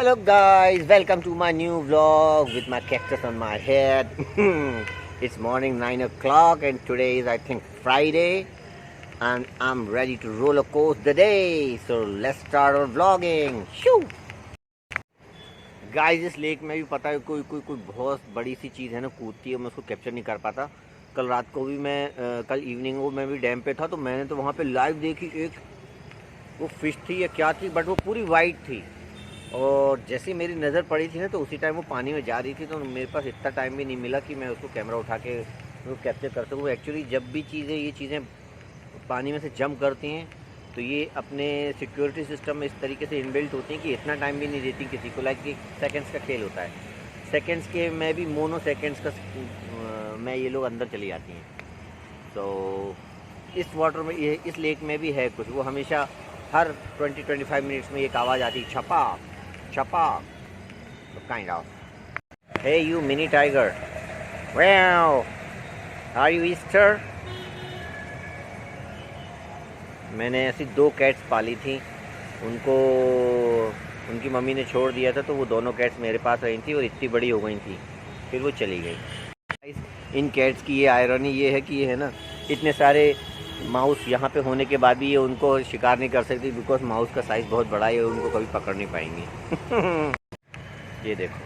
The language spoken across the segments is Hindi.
Hello guys, welcome to my new vlog with my cactus on my head. It's morning 9 o'clock and today is I think Friday and I'm ready to roller coaster the day. So let's start our vlogging. Shoo! Guys इस लेक में भी पता है कोई बहुत बड़ी सी चीज़ है ना कूदती है, मैं उसको कैप्चर नहीं कर पाता। कल रात को भी कल इवनिंग को मैं भी डैम पे था तो मैंने तो वहाँ पे लाइव देखी, एक वो फिश थी या क्या थी, बट वो पूरी वाइट थी और जैसे मेरी नज़र पड़ी थी ना तो उसी टाइम वो पानी में जा रही थी, तो मेरे पास इतना टाइम भी नहीं मिला कि मैं उसको कैमरा उठा के उसको कैप्चर कर सकूँ। एक्चुअली जब भी ये चीज़ें पानी में से जंप करती हैं तो ये अपने सिक्योरिटी सिस्टम में इस तरीके से इनबिल्ट होती हैं कि इतना टाइम भी नहीं देती किसी को। लाइक सेकंड्स का खेल होता है, सेकंड्स के में भी मोनो सेकंड्स का में ये लोग अंदर चली जाती हैं। तो इस वाटर में इस लेक में भी है कुछ, वो हमेशा हर 20-25 मिनट्स में एक आवाज़ आती है, छपा छपा, kind of. Hey you mini tiger, wow are you Easter. मैंने ऐसी 2 कैट्स पाली थी, उनको उनकी मम्मी ने छोड़ दिया था तो वो दोनों कैट्स मेरे पास रही थी और इतनी बड़ी हो गई थी, फिर वो चली गई। इन कैट्स की ये आयरनी ये है कि ये है ना, इतने सारे माउस यहाँ पे होने के बाद भी ये उनको शिकार नहीं कर सकती, बिकॉज माउस का साइज़ बहुत बड़ा है, उनको कभी पकड़ नहीं पाएंगी। ये देखो,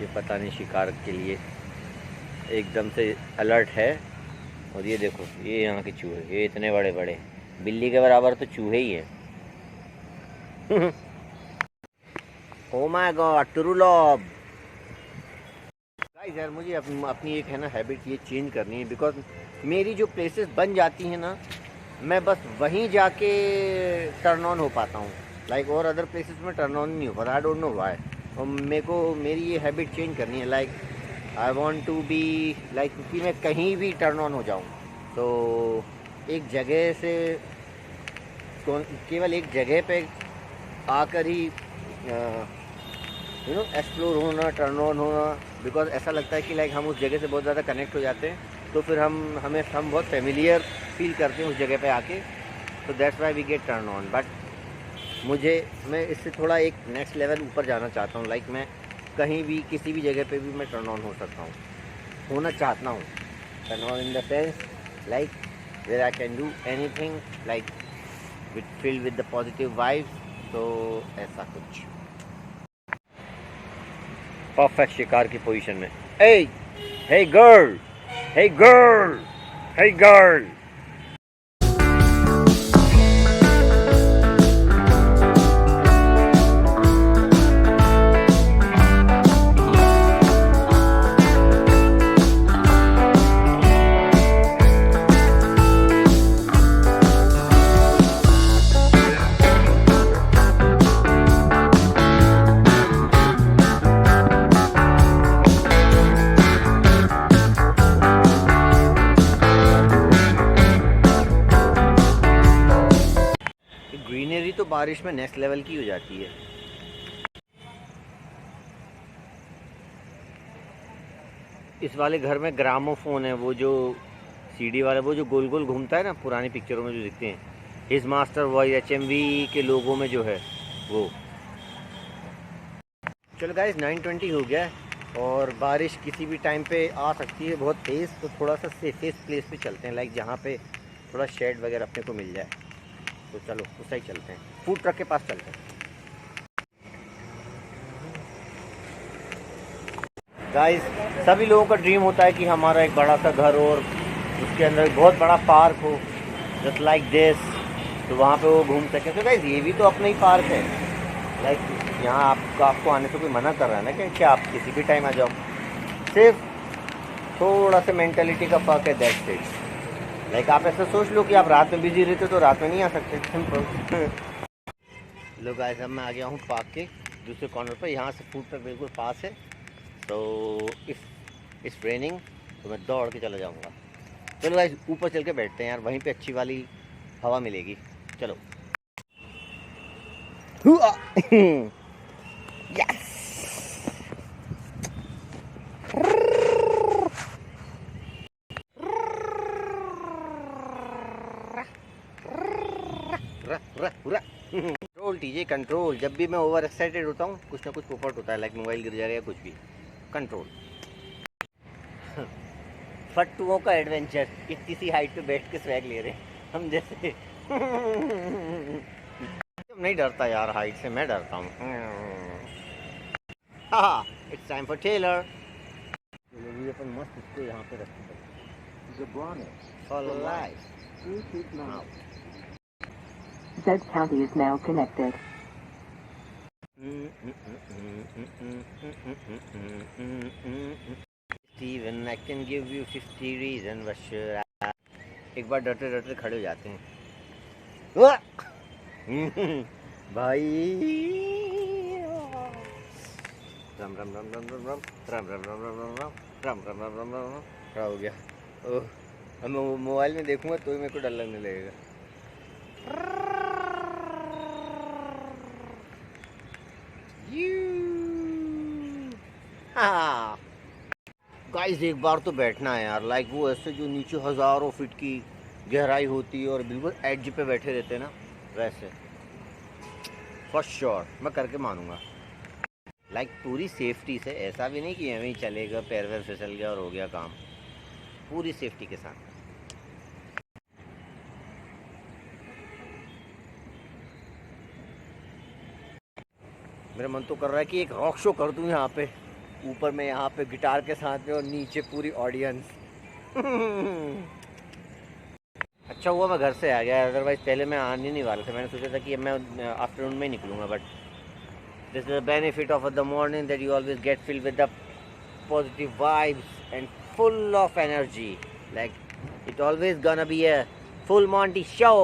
ये पता नहीं शिकार के लिए एकदम से अलर्ट है। और ये देखो, ये यहाँ के चूहे, ये इतने बड़े बड़े, बिल्ली के बराबर तो चूहे ही हैं। ओ माय गॉड, टुरुलॉब। गाइस यार मुझे अपनी एक है ना हैबिट ये चेंज करनी है, बिकॉज मेरी जो प्लेसेस बन जाती हैं ना, मैं बस वहीं जाके टर्न ऑन हो पाता हूँ। लाइक और अदर प्लेसेस में टर्न ऑन नहीं हो पाता, आई डोंट नो व्हाई। और मेरे को मेरी ये हैबिट चेंज करनी है। Like I want to be like कि मैं कहीं भी टर्न ऑन हो जाऊँ, तो एक जगह से केवल एक जगह पे आकर ही एक्सप्लोर होना, टर्न ऑन होना, बिकॉज ऐसा लगता है कि लाइक हम उस जगह से बहुत ज़्यादा कनेक्ट हो जाते हैं, तो फिर हम बहुत फेमिलियर फील करते हैं उस जगह पे आके, तो that's why we get turn on. But मैं इससे थोड़ा एक नेक्स्ट लेवल ऊपर जाना चाहता हूँ। लाइक मैं कहीं भी किसी भी जगह पे भी मैं टर्न ऑन हो सकता हूँ, होना चाहता हूँ। Turn on in the sense like where I can do anything, like filled with the positive vibes। तो ऐसा कुछ परफेक्ट शिकार की पोजीशन में। हे गर्ल, हे गर्ल, हे गर्ल। ग्रीनरी तो बारिश में नेक्स्ट लेवल की हो जाती है। इस वाले घर में ग्रामोफोन है, वो जो सीडी वाला, वो जो गोल गोल घूमता है ना, पुरानी पिक्चरों में जो दिखते हैं, हिज मास्टर वॉइस HMV के लोगो में जो है वो। चलो गाइस 9:20 हो गया है और बारिश किसी भी टाइम पे आ सकती है बहुत तेज़, तो थोड़ा सा सेफेस्ट प्लेस पे चलते हैं, लाइक जहाँ पे थोड़ा शेड वगैरह अपने को मिल जाए। तो चलो उस साइड चलते हैं, फूड ट्रक के पास चलते हैं। गाइस सभी लोगों का ड्रीम होता है कि हमारा एक बड़ा सा घर और उसके अंदर एक बहुत बड़ा पार्क हो, जस्ट लाइक दिस, तो वहाँ पे वो घूम सकें। तो गाइस ये भी तो अपना ही पार्क है। लाइक यहाँ आपको आने से कोई मना कर रहा है ना कि आप किसी भी टाइम आ जाओ, सिर्फ थोड़ा सा मेंटेलिटी का फ़र्क है, दैट्स इट। लाइक आप ऐसा सोच लो कि आप रात में बिजी रहते तो रात में नहीं आ सकते, सिंपल। लो गाइस अब मैं आ गया हूँ पार्क के दूसरे कॉर्नर पर, यहाँ से फूड ट्रक बिल्कुल पास है। तो इस ट्रेनिंग तो मैं दौड़ के चला जाऊँगा। चलो गाइस ऊपर चल के बैठते हैं यार, वहीं पे अच्छी वाली हवा मिलेगी। चलो। यस। कंट्रोल कीजिए, कंट्रोल। जब भी मैं ओवर एक्साइटेड होता हूँ कुछ ना कुछ पोपट होता है, लाइक मोबाइल गिर जाएगा या कुछ भी। कंट्रोल। फट्टुओं का एडवेंचर, इतनी सी हाइट पे बैठ के स्वैग ले रहे हैं हम जैसे। नहीं डरता यार हाइट से, मैं डरता हूँ। हाँ, इट्स टाइम फॉर टेलर। ये अपन मस्त इसको यहाँ पे रखते हैं। जो ब्राउन है for life. Zed County is now connected. Steven, I can give you 50 reasons, but sure I... एक बार डरते डरते खड़े हो जाते हैं। भाई राम राम राम राम राम राम राम राम राम राम राम राम राम राम राम राम। क्या हो गया? ओह, अब मैं मोबाइल में देखूंगा तो ही मेरे को डर लगने लगेगा। हाँ गाइस, एक बार तो बैठना है यार, लाइक वो ऐसे जो नीचे हज़ारों फीट की गहराई होती है और बिल्कुल एज पे बैठे रहते हैं ना, वैसे फॉर श्योर मैं करके मानूंगा। लाइक पूरी सेफ्टी से, ऐसा भी नहीं कि हमें ही चलेगा पैर वैर फिसल गया और हो गया काम, पूरी सेफ्टी के साथ। मेरा मन तो कर रहा है कि एक रॉक शो कर दूं यहाँ पे, ऊपर में यहाँ पे गिटार के साथ में और नीचे पूरी ऑडियंस। अच्छा हुआ मैं घर से आ गया, अदरवाइज पहले मैं आने नहीं वाला था। मैंने सोचा था कि मैं आफ्टरनून में ही निकलूँगा, but this is the benefit of the morning that you always get filled with the positive vibes and full of energy, like it always gonna be a full monty show.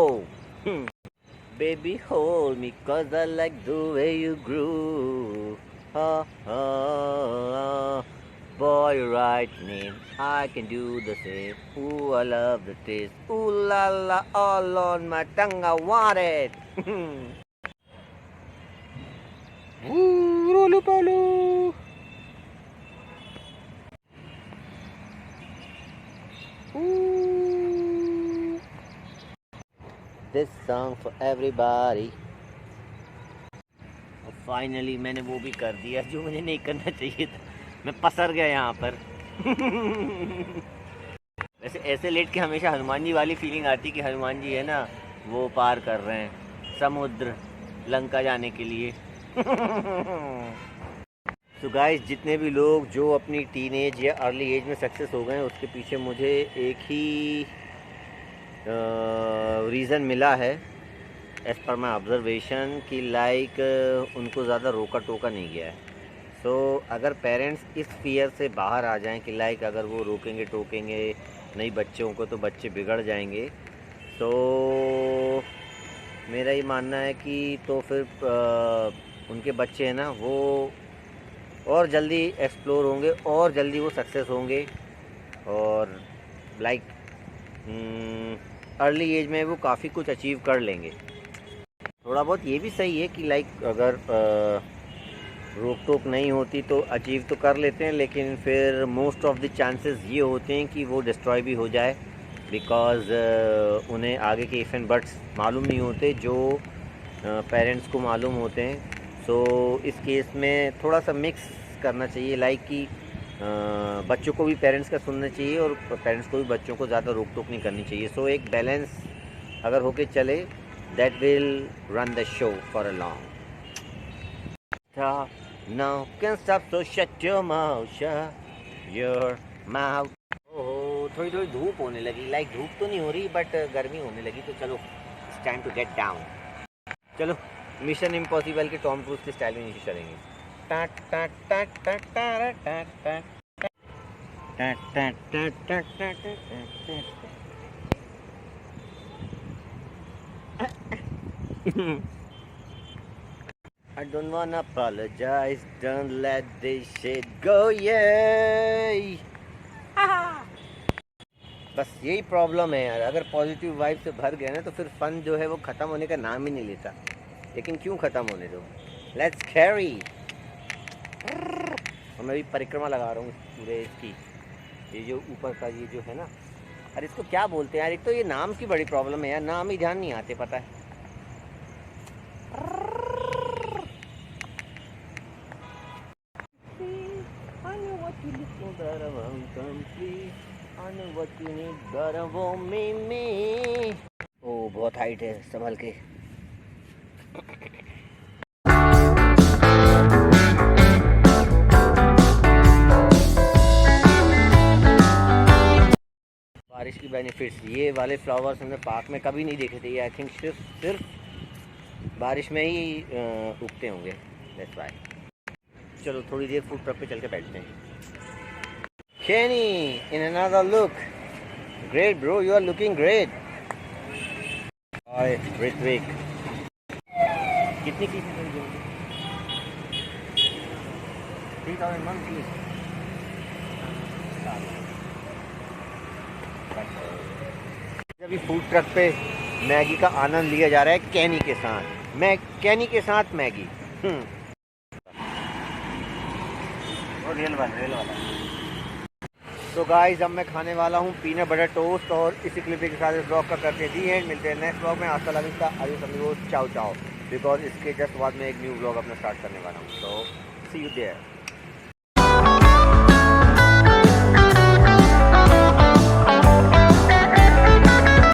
Baby, hold me 'cause I like the way you groove. Boy, you're right name, I can do the same. Ooh, I love the taste. Ooh la la, all on my tongue, I want it. Ooh, rolu polu. Ooh. This song for everybody. और फाइनली मैंने वो भी कर दिया जो मुझे नहीं करना चाहिए था, मैं पसर गया यहाँ पर। वैसे ऐसे लेट के हमेशा हनुमान जी वाली फीलिंग आती कि हनुमान जी है ना, वो पार कर रहे हैं समुद्र लंका जाने के लिए। तो गाइस, जितने भी लोग जो अपनी टीनेज या अर्ली एज में सक्सेस हो गए हैं, उसके पीछे मुझे एक ही रीज़न मिला है एज़ पर माई ऑब्ज़र्वेशन कि लाइक उनको ज़्यादा रोका टोका नहीं गया है। सो अगर पेरेंट्स इस फियर से बाहर आ जाएं कि लाइक अगर वो रोकेंगे टोकेंगे नहीं बच्चों को तो बच्चे बिगड़ जाएंगे, तो मेरा ये मानना है कि तो फिर उनके बच्चे हैं ना वो और जल्दी एक्सप्लोर होंगे और जल्दी वो सक्सेस होंगे, और लाइक अर्ली एज में वो काफ़ी कुछ अचीव कर लेंगे। थोड़ा बहुत ये भी सही है कि लाइक अगर रोक टोक नहीं होती तो अचीव तो कर लेते हैं, लेकिन फिर मोस्ट ऑफ द चांसेस ये होते हैं कि वो डिस्ट्रॉय भी हो जाए, बिकॉज़ उन्हें आगे के इफ एंड बट्स मालूम नहीं होते जो पेरेंट्स को मालूम होते हैं। सो इस केस में थोड़ा सा मिक्स करना चाहिए, लाइक कि बच्चों को भी पेरेंट्स का सुनना चाहिए और पेरेंट्स को भी बच्चों को ज़्यादा रोक टोक नहीं करनी चाहिए। सो एक बैलेंस अगर होके चले, that will run the show for a long. Now can't stop, so shut your mouth, shut your mouth. ओह, थोड़ी थोड़ी धूप होने लगी, लाइक धूप तो नहीं हो रही बट गर्मी होने लगी, तो चलो it's time to get down. चलो मिशन इम्पॉसिबल के टॉम क्रूज के स्टाइल में नीचे चलेंगे। I don't wanna apologize, don't let this shit go, yay! बस यही प्रॉब्लम है यार, अगर पॉजिटिव वाइब से भर गया ना तो फिर फन जो है वो ख़त्म होने का नाम ही नहीं लेता। लेकिन क्यों ख़त्म होने दो, लेट्स कैरी। और मैं भी परिक्रमा लगा रहा हूँ पूरे इसकी, ये जो ऊपर का ये जो है ना, अरे इसको क्या बोलते हैं यार, एक तो ये नाम की बड़ी प्रॉब्लम है यार, नाम ही ध्यान नहीं आते, पता है। गरबों में ओ बहुत हाइट है, संभल के। बारिश की बेनिफिट्स, ये वाले फ्लावर्स हमने पार्क में कभी नहीं देखे थे। ये आई थिंक सिर्फ बारिश में ही उगते होंगे, दैट्स व्हाई। चलो थोड़ी देर फूड ट्रक पे चल के बैठते हैं। Kenny, in another look. Great bro, you are looking great. Hi, Ritvik. कितनी की थी 3000 monthly। अभी फूड ट्रक पे मैगी का आनंद लिया जा रहा है कैनी के साथ। कैनी के साथ मैगी। वो रेल वाला। तो गाइस अब मैं खाने वाला हूँ पीनट बटर टोस्ट, और इसी क्लिपिंग के साथ इस ब्लॉग का करते हैं दी एंड। मिलते हैं नेक्स्ट ब्लॉग में। हasta la vista, adios amigos, चाओ चाओ। बिकॉज इसके जस्ट बाद में एक न्यू ब्लॉग अपना स्टार्ट करने वाला हूँ। तो सी यू देयर।